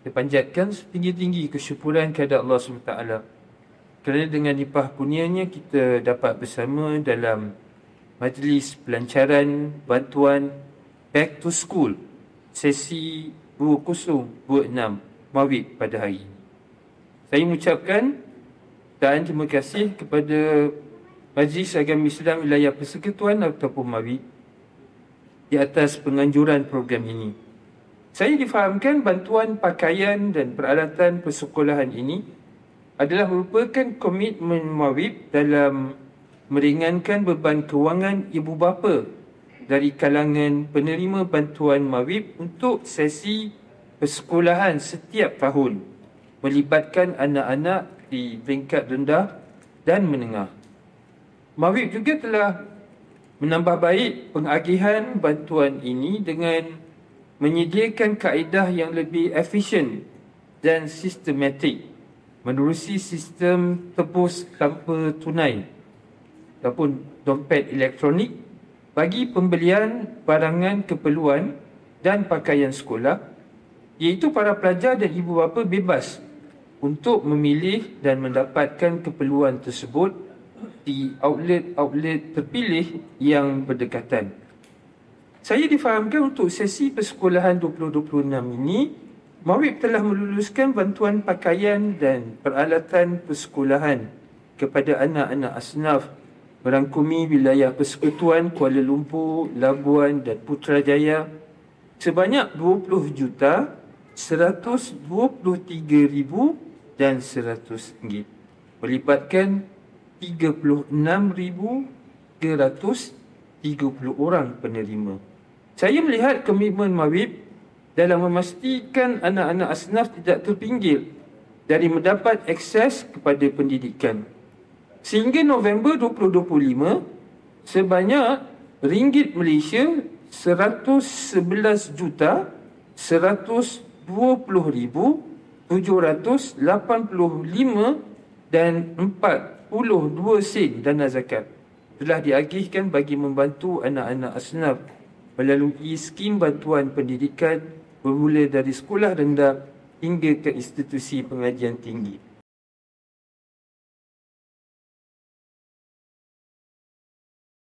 Kita panjatkan setinggi-tinggi kesyukuran kepada Allah SWT. Kerana dengan limpah kurnianya kita dapat bersama dalam majlis pelancaran bantuan Back to School sesi 2026 Mawib pada hari ini. Saya mengucapkan dan terima kasih kepada Majlis Agama Islam Wilayah Persekutuan ataupun Mawib di atas penganjuran program ini. Saya difahamkan bantuan pakaian dan peralatan persekolahan ini adalah merupakan komitmen Mawib dalam meringankan beban kewangan ibu bapa dari kalangan penerima bantuan Mawib untuk sesi persekolahan setiap tahun melibatkan anak-anak di peringkat rendah dan menengah. Mawib juga telah menambah baik pengagihan bantuan ini dengan menyediakan kaedah yang lebih efisien dan sistematik menerusi sistem tebus tanpa tunai ataupun dompet elektronik bagi pembelian barangan keperluan dan pakaian sekolah, iaitu para pelajar dan ibu bapa bebas untuk memilih dan mendapatkan keperluan tersebut di outlet-outlet terpilih yang berdekatan. Saya difahamkan untuk sesi persekolahan 2026 ini, Mawib telah meluluskan bantuan pakaian dan peralatan persekolahan kepada anak-anak asnaf merangkumi wilayah Persekutuan Kuala Lumpur, Labuan dan Putrajaya sebanyak 20 juta 123,100 ringgit, melibatkan 36,330 orang penerima. Saya melihat komitmen Mawib dalam memastikan anak-anak asnaf tidak terpinggir dari mendapat akses kepada pendidikan. Sehingga November 2025, sebanyak ringgit Malaysia 111 juta 120,785 dan 42 sen dana zakat telah diagihkan bagi membantu anak-anak asnaf melalui skim bantuan pendidikan bermula dari sekolah rendah hingga ke institusi pengajian tinggi.